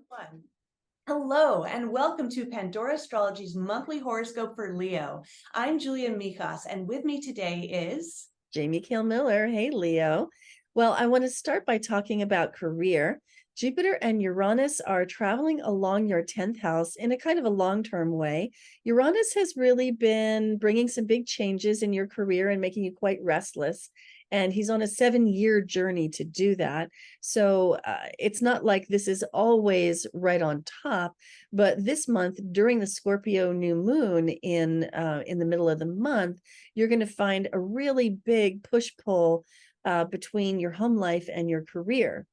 One. Hello, and welcome to Pandora Astrology's monthly horoscope for Leo. I'm Julia Mikas, and with me today is Jamie Kale Miller. Hey, Leo. Well, I want to start by talking about career. Jupiter and Uranus are traveling along your 10th house in a kind of a long-term way. Uranus has really been bringing some big changes in your career and making you quite restless. And he's on a 7-year journey to do that. So it's not like this is always right on top. But this month, during the Scorpio new moon in the middle of the month, you're going to find a really big push-pull between your home life and your career.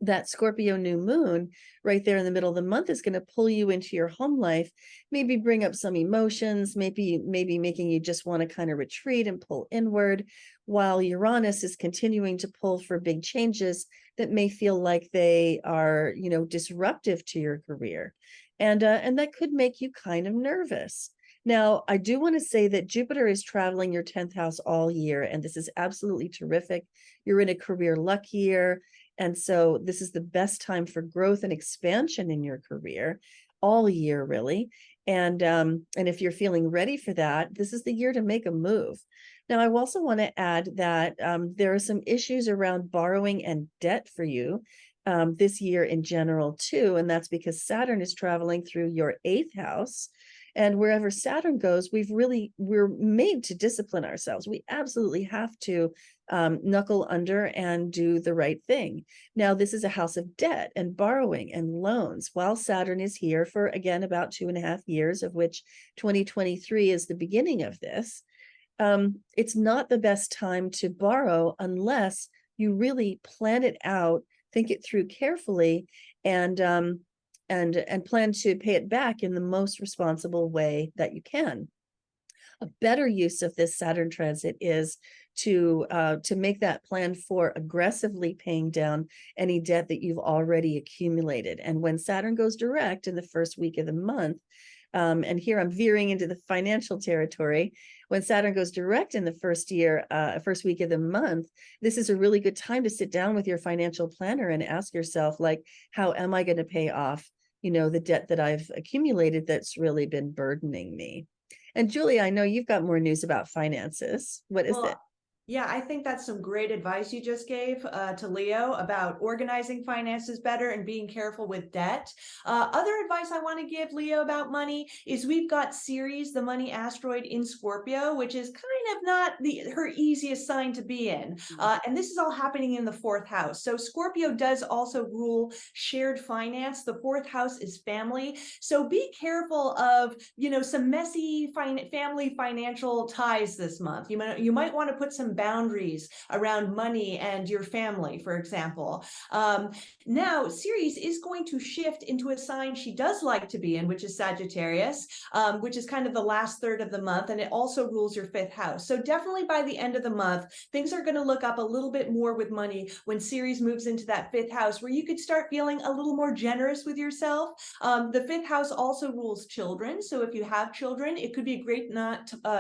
That Scorpio new moon right there in the middle of the month is going to pull you into your home life, maybe bring up some emotions, maybe making you just want to kind of retreat and pull inward, while Uranus is continuing to pull for big changes that may feel like they are, disruptive to your career. And that could make you kind of nervous. Now, I do want to say that Jupiter is traveling your 10th house all year, and this is absolutely terrific. You're in a career luck year. And so this is the best time for growth and expansion in your career all year, really. And if you're feeling ready for that, this is the year to make a move. Now, I also want to add that there are some issues around borrowing and debt for you this year in general, too. And that's because Saturn is traveling through your 8th house. And wherever Saturn goes, we're made to discipline ourselves. We absolutely have to knuckle under and do the right thing. Now, this is a house of debt and borrowing and loans, while Saturn is here for, again, about 2.5 years, of which 2023 is the beginning of this. It's not the best time to borrow unless you really plan it out, think it through carefully, and plan to pay it back in the most responsible way that you can. A better use of this Saturn transit is to make that plan for aggressively paying down any debt that you've already accumulated. And when Saturn goes direct in the first week of the month, and here I'm veering into the financial territory. When Saturn goes direct in the first week of the month, this is a really good time to sit down with your financial planner and ask yourself, like, how am I going to pay off, the debt that I've accumulated that's really been burdening me? And Julie, I know you've got more news about finances. What is it? well, yeah, I think that's some great advice you just gave to Leo about organizing finances better and being careful with debt. Other advice I want to give Leo about money is we've got Ceres, the money asteroid in Scorpio, which is kind of not her easiest sign to be in. And this is all happening in the 4th house. So Scorpio does also rule shared finance. The 4th house is family. So be careful of, some messy family financial ties this month. You might want to put some boundaries around money and your family, for example. Now, Ceres is going to shift into a sign she does like to be in, which is Sagittarius, which is kind of the last third of the month, and it also rules your 5th house. So definitely by the end of the month, things are going to look up a little bit more with money when Ceres moves into that 5th house, where you could start feeling a little more generous with yourself. The 5th house also rules children. So if you have children, it could be a great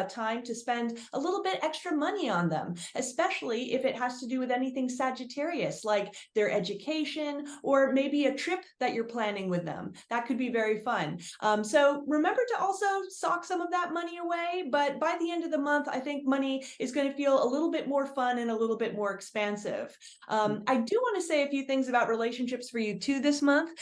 time to spend a little bit extra money on them, especially if it has to do with anything Sagittarius, like their education or maybe a trip that you're planning with them. That could be very fun. So remember to also sock some of that money away. But by the end of the month, I think money is going to feel a little bit more fun and a little bit more expansive. I do want to say a few things about relationships for you too this month.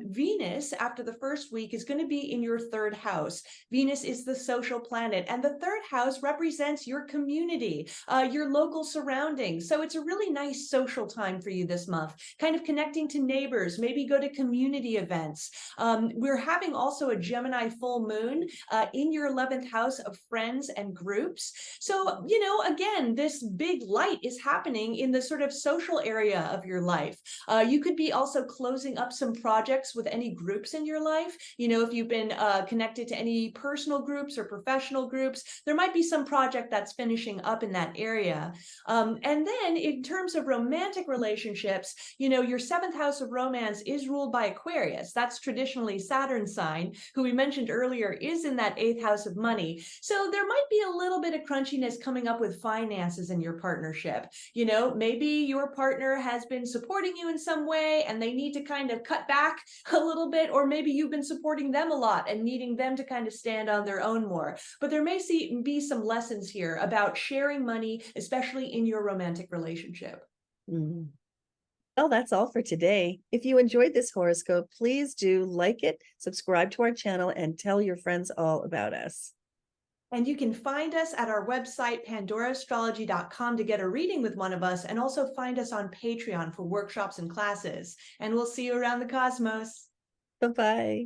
Venus, after the first week, is going to be in your 3rd house. Venus is the social planet, and the 3rd house represents your community, your local surroundings. So it's a really nice social time for you this month, kind of connecting to neighbors, maybe go to community events. We're having also a Gemini full moon in your 11th house of friends and groups. So, again, this big light is happening in the sort of social area of your life. You could be also closing up some projects with any groups in your life. If you've been connected to any personal groups or professional groups, there might be some project that's finishing up in that area. area. And then in terms of romantic relationships, your seventh house of romance is ruled by Aquarius. That's traditionally Saturn's sign, who we mentioned earlier is in that eighth house of money. So there might be a little bit of crunchiness coming up with finances in your partnership. Maybe your partner has been supporting you in some way and they need to kind of cut back a little bit, or maybe you've been supporting them a lot and needing them to kind of stand on their own more. But there may be some lessons here about sharing money, especially in your romantic relationship. Mm. Well, that's all for today. If you enjoyed this horoscope, please do like it, subscribe to our channel, and tell your friends all about us. And you can find us at our website, pandoraastrology.com, to get a reading with one of us, and also find us on Patreon for workshops and classes. And we'll see you around the cosmos. Bye-bye.